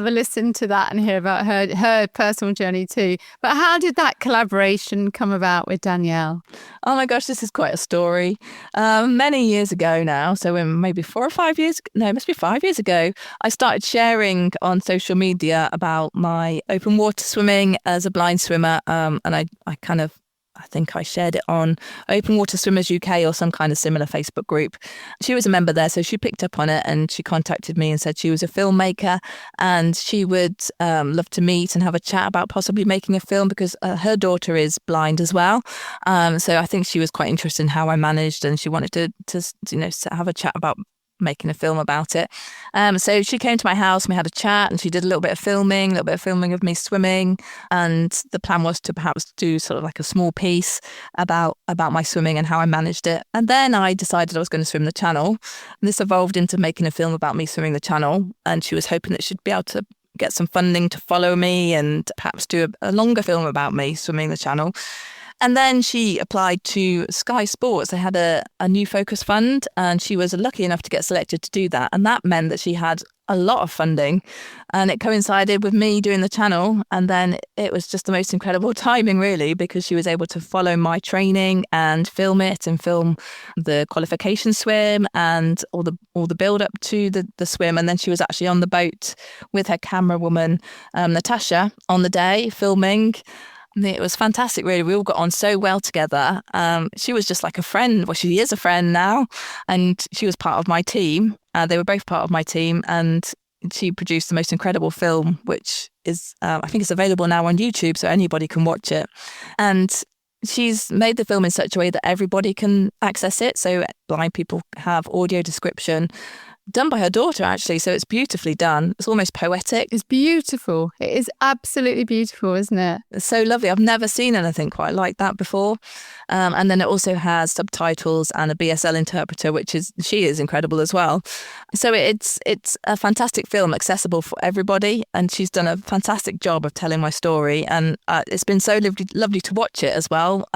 a listen to that and hear about her personal journey too. But how did that collaboration come about with Danielle? Oh my gosh, this is quite a story. Many years ago now, so maybe 4 or 5 years, no, it must be 5 years ago, I started sharing on social media about my open water swimming as a blind swimmer, and I think I shared it on Open Water Swimmers UK or some kind of similar Facebook group. She was a member there, so she picked up on it and she contacted me and said she was a filmmaker and she would love to meet and have a chat about possibly making a film because her daughter is blind as well. So I think she was quite interested in how I managed, and she wanted to have a chat about making a film about it. So she came to my house and we had a chat, and she did a little bit of filming of me swimming, and the plan was to perhaps do sort of like a small piece about my swimming and how I managed it. And then I decided I was going to swim the channel, and this evolved into making a film about me swimming the channel, and she was hoping that she'd be able to get some funding to follow me and perhaps do a longer film about me swimming the channel. And then she applied to Sky Sports. They had a new focus fund, and she was lucky enough to get selected to do that. And that meant that she had a lot of funding, and it coincided with me doing the channel. And then it was just the most incredible timing, really, because she was able to follow my training and film it and film the qualification swim and all the build up to the swim. And then she was actually on the boat with her camera woman, Natasha, on the day filming. It was fantastic, really. We all got on so well together. She was just like a friend. Well, she is a friend now, and she was part of my team. They were both part of my team, and she produced the most incredible film, which is, I think it's available now on YouTube, so anybody can watch it. And she's made the film in such a way that everybody can access it. So blind people have audio description done by her daughter, actually. So it's beautifully done. It's almost poetic. It's beautiful. It is absolutely beautiful, isn't it? It's so lovely. I've never seen anything quite like that before. And then it also has subtitles and a BSL interpreter, she is incredible as well. So it's a fantastic film, accessible for everybody. And she's done a fantastic job of telling my story. And it's been so lovely to watch it as well.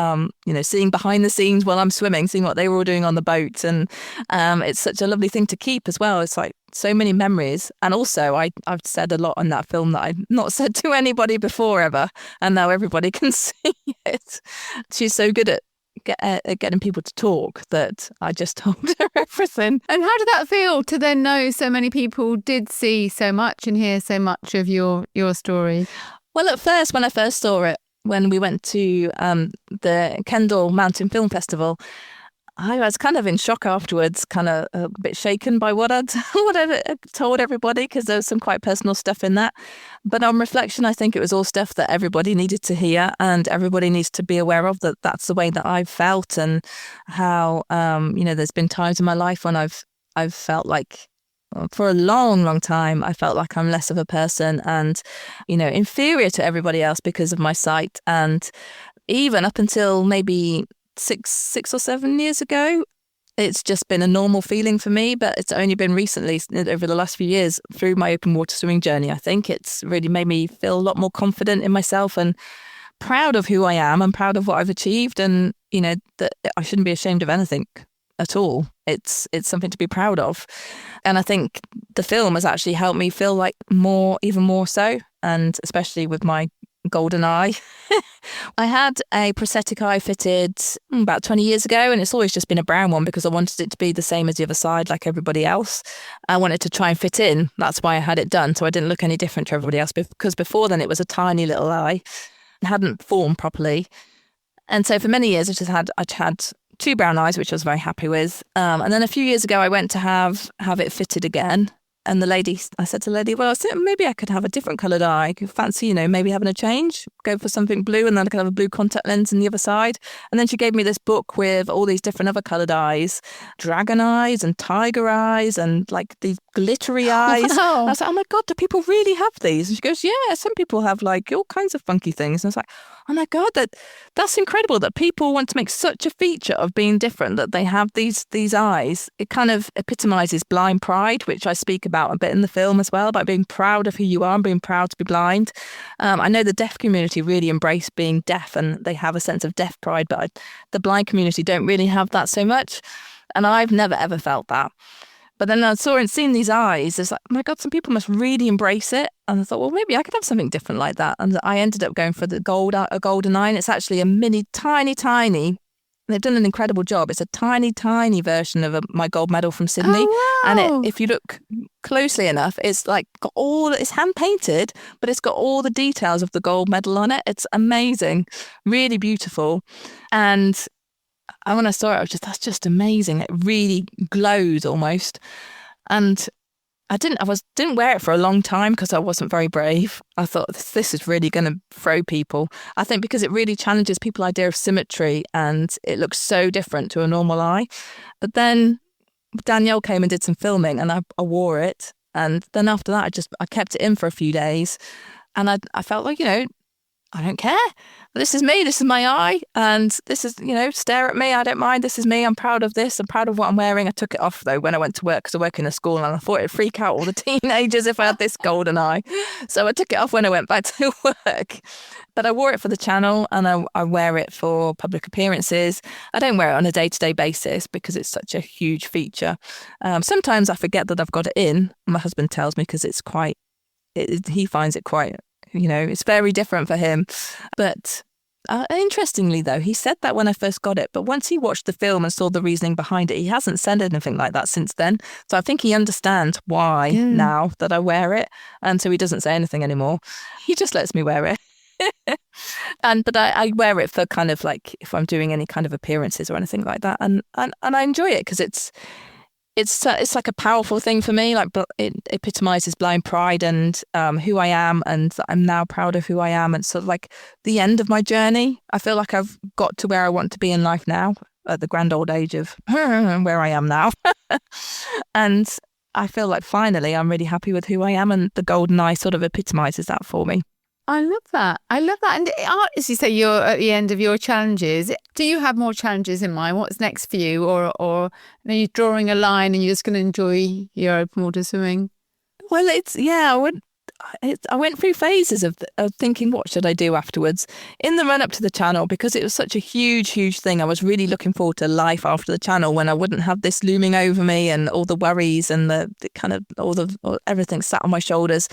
Seeing behind the scenes while I'm swimming, seeing what they were all doing on the boat. And it's such a lovely thing to keep as well. It's like so many memories. And also I've said a lot on that film that I've not said to anybody before ever, and now everybody can see it. She's so good at getting people to talk that I just told her everything. And how did that feel to then know so many people did see so much and hear so much of your story? Well, at first, when I first saw it, when we went to the Kendall Mountain Film Festival, I was kind of in shock afterwards, kind of a bit shaken by what I'd told everybody, because there was some quite personal stuff in that. But on reflection, I think it was all stuff that everybody needed to hear and everybody needs to be aware of, that that's the way that I've felt, and how, there's been times in my life when I've felt like, for a long, long time, I felt like I'm less of a person and, inferior to everybody else because of my sight. And even up until maybe six or 7 years ago, it's just been a normal feeling for me. But it's only been recently, over the last few years, through my open water swimming journey, I think it's really made me feel a lot more confident in myself and proud of who I am and proud of what I've achieved, and that I shouldn't be ashamed of anything at all. It's something to be proud of. And I think the film has actually helped me feel like even more so, and especially with my golden eye. I had a prosthetic eye fitted about 20 years ago, and it's always just been a brown one because I wanted it to be the same as the other side, like everybody else. I wanted to try and fit in. That's why I had it done, so I didn't look any different to everybody else, because before then it was a tiny little eye and hadn't formed properly. And so for many years I had 2 brown eyes, which I was very happy with. And then a few years ago I went to have it fitted again. And I said to the lady, well, maybe I could have a different coloured eye. I could fancy, maybe having a change, go for something blue, and then I could have a blue contact lens on the other side. And then she gave me this book with all these different other coloured eyes, dragon eyes and tiger eyes and like these glittery eyes. Wow. And I was like, oh my God, do people really have these? And she goes, yeah, some people have like all kinds of funky things. And I was like, oh my God, that's incredible that people want to make such a feature of being different, that they have these eyes. It kind of epitomizes blind pride, which I speak about a bit in the film as well, about being proud of who you are and being proud to be blind. I know the deaf community really embrace being deaf and they have a sense of deaf pride, but the blind community don't really have that so much. And I've never ever felt that. But then I saw and seen these eyes. It's like, oh my God, some people must really embrace it. And I thought, well, maybe I could have something different like that. And I ended up going for a golden eye. And it's actually a mini, tiny. They've done an incredible job. It's a tiny version of my gold medal from Sydney. Oh, wow. And if you look closely enough, it's like it's hand painted, but it's got all the details of the gold medal on it. It's amazing, really beautiful. And when I saw it, that's just amazing. It really glows almost. And I didn't wear it for a long time because I wasn't very brave. I thought this is really going to throw people. I think because it really challenges people's idea of symmetry and it looks so different to a normal eye. But then Danielle came and did some filming and I wore it. And then after that, I kept it in for a few days. And I felt like, I don't care. This is me. This is my eye. And this is, stare at me. I don't mind. This is me. I'm proud of this. I'm proud of what I'm wearing. I took it off, though, when I went to work because I work in a school and I thought it'd freak out all the teenagers if I had this golden eye. So I took it off when I went back to work. But I wore it for the channel and I wear it for public appearances. I don't wear it on a day-to-day basis because it's such a huge feature. Sometimes I forget that I've got it in. My husband tells me because he finds it quite... it's very different for him. But interestingly, though, he said that when I first got it. But once he watched the film and saw the reasoning behind it, he hasn't said anything like that since then. So I think he understands why now that I wear it. And so he doesn't say anything anymore. He just lets me wear it. But I wear it for kind of like if I'm doing any kind of appearances or anything like that. And I enjoy it because it's like a powerful thing for me. Like, but it epitomizes blind pride and who I am, and that I'm now proud of who I am. And sort of like the end of my journey. I feel like I've got to where I want to be in life now, at the grand old age of where I am now. And I feel like finally I'm really happy with who I am, and the golden eye sort of epitomizes that for me. I love that. And as you say, you're at the end of your challenges. Do you have more challenges in mind? What's next for you? Or are you drawing a line and you're just going to enjoy your open water swimming? Well, I went through phases of thinking, what should I do afterwards? In the run up to the channel, because it was such a huge, huge thing, I was really looking forward to life after the channel, when I wouldn't have this looming over me and all the worries and the kind of everything sat on my shoulders.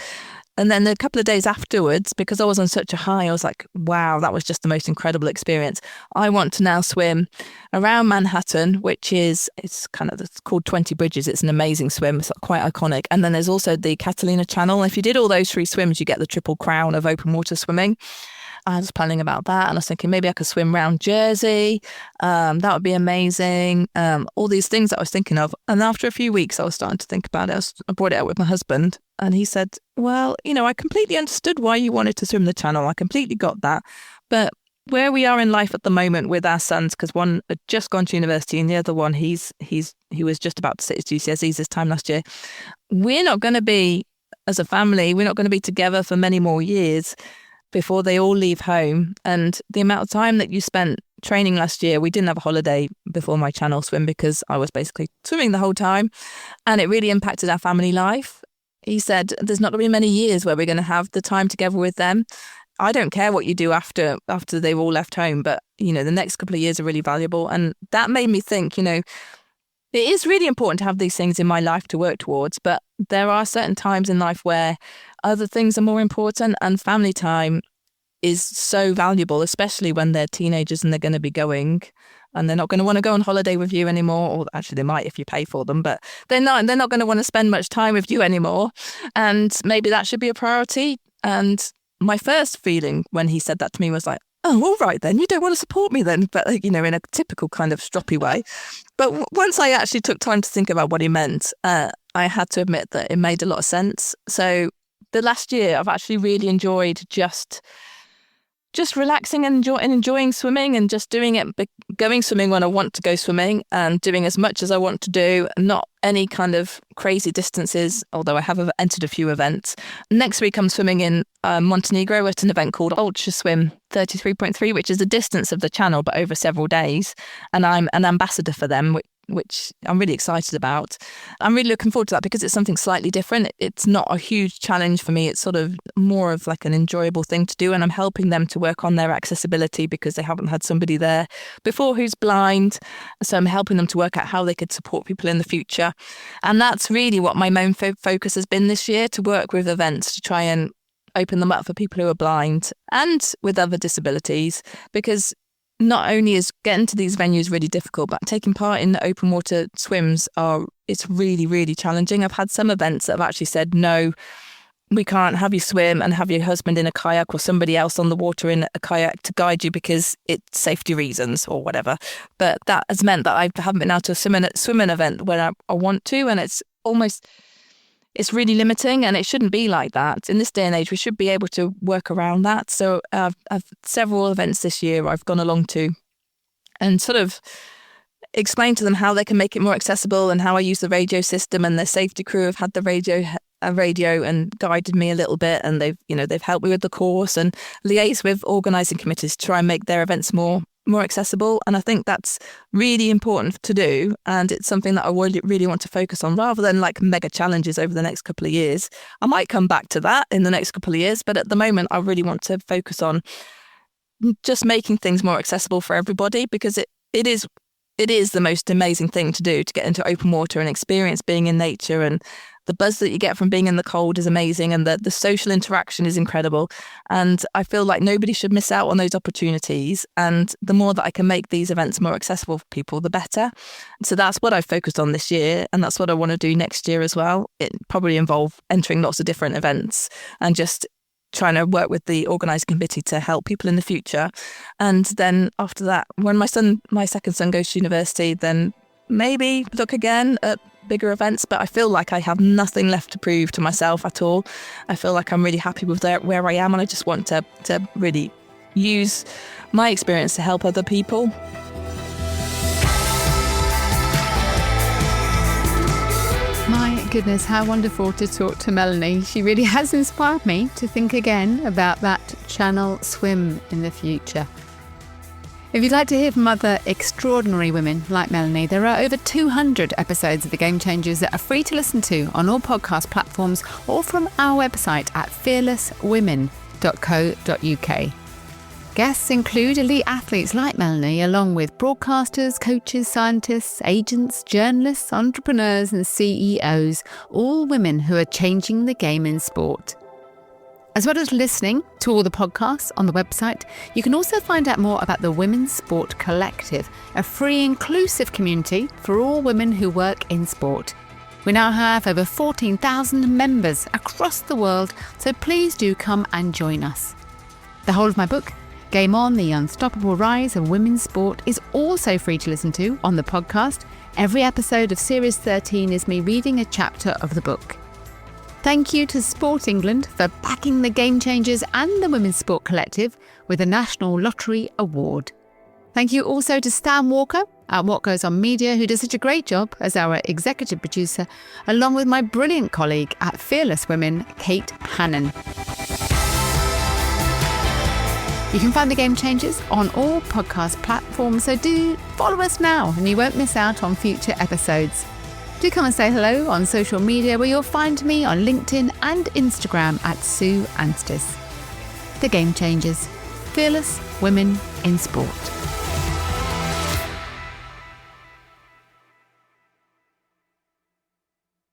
And then a couple of days afterwards, because I was on such a high, I was like, wow, that was just the most incredible experience. I want to now swim around Manhattan, it's called 20 Bridges. It's an amazing swim. It's quite iconic. And then there's also the Catalina Channel. If you did all those 3 swims, you get the triple crown of open water swimming. I was planning about that, and I was thinking maybe I could swim around Jersey. That would be amazing. All these things that I was thinking of. And after a few weeks, I was starting to think about it. I brought it up with my husband, and he said, well, I completely understood why you wanted to swim the channel. I completely got that. But where we are in life at the moment with our sons, because one had just gone to university and the other one, he was just about to sit his GCSEs this time last year. We're not going to be, as a family, we're not going to be together for many more years before they all leave home. And the amount of time that you spent training last year, we didn't have a holiday before my channel swim because I was basically swimming the whole time, and it really impacted our family life. He said there's not going to be many years where we're going to have the time together with them. I don't care what you do after they've all left home, but the next couple of years are really valuable. And that made me think, it is really important to have these things in my life to work towards, but there are certain times in life where other things are more important, and family time is so valuable, especially when they're teenagers and they're going to be going, and they're not going to want to go on holiday with you anymore. Or actually they might if you pay for them, but they're not going to want to spend much time with you anymore. And maybe that should be a priority. And my first feeling when he said that to me was like, oh, all right then, you don't want to support me then, but in a typical kind of stroppy way. But once I actually took time to think about what he meant, I had to admit that it made a lot of sense. So the last year, I've actually really enjoyed just relaxing and enjoying swimming, and just doing it, going swimming when I want to go swimming, and doing as much as I want to do, not any kind of crazy distances, although I have entered a few events. Next week, I'm swimming in Montenegro at an event called Ultra Swim 33.3, which is a distance of the channel, but over several days. And I'm an ambassador for them, which I'm really excited about. I'm really looking forward to that because it's something slightly different. It's not a huge challenge for me. It's sort of more of like an enjoyable thing to do. And I'm helping them to work on their accessibility because they haven't had somebody there before who's blind. So I'm helping them to work out how they could support people in the future. And that's really what my main focus has been this year, to work with events to try and open them up for people who are blind and with other disabilities, because not only is getting to these venues really difficult, but taking part in the open water swims it's really, really challenging. I've had some events that have actually said, no, we can't have you swim and have your husband in a kayak or somebody else on the water in a kayak to guide you because it's safety reasons or whatever. But that has meant that I haven't been able to swim an event when I want to, and it's really limiting, and it shouldn't be like that. In this day and age, we should be able to work around that. So I've several events this year I've gone along to and sort of explained to them how they can make it more accessible, and how I use the radio system, and their safety crew have had the radio and guided me a little bit, and they've helped me with the course and liaise with organising committees to try and make their events more accessible. And I think that's really important to do, and it's something that I really want to focus on, rather than like mega challenges over the next couple of years. I might come back to that in the next couple of years, but at the moment I really want to focus on just making things more accessible for everybody, because it is the most amazing thing to do, to get into open water and experience being in nature, and the buzz that you get from being in the cold is amazing, and the social interaction is incredible. And I feel like nobody should miss out on those opportunities. And the more that I can make these events more accessible for people, the better. So that's what I've focused on this year, and that's what I want to do next year as well. It probably involve entering lots of different events and just trying to work with the organising committee to help people in the future. And then after that, when my second son goes to university, then maybe look again at bigger events, but I feel like I have nothing left to prove to myself at all. I feel like I'm really happy with where I am, and I just want to really use my experience to help other people. My goodness, how wonderful to talk to Melanie. She really has inspired me to think again about that Channel swim in the future. If you'd like to hear from other extraordinary women like Melanie, there are over 200 episodes of The Game Changers that are free to listen to on all podcast platforms or from our website at fearlesswomen.co.uk. Guests include elite athletes like Melanie, along with broadcasters, coaches, scientists, agents, journalists, entrepreneurs and CEOs, all women who are changing the game in sport. As well as listening to all the podcasts on the website, you can also find out more about the Women's Sport Collective, a free inclusive community for all women who work in sport. We now have over 14,000 members across the world, so please do come and join us. The whole of my book, Game On, The Unstoppable Rise of Women's Sport, is also free to listen to on the podcast. Every episode of Series 13 is me reading a chapter of the book. Thank you to Sport England for backing the Game Changers and the Women's Sport Collective with a National Lottery Award. Thank you also to Stan Walker at What Goes On Media, who does such a great job as our executive producer, along with my brilliant colleague at Fearless Women, Kate Hannon. You can find The Game Changers on all podcast platforms, so do follow us now and you won't miss out on future episodes. Do come and say hello on social media, where you'll find me on LinkedIn and Instagram at Sue Anstiss. The Game Changers. Fearless Women in Sport.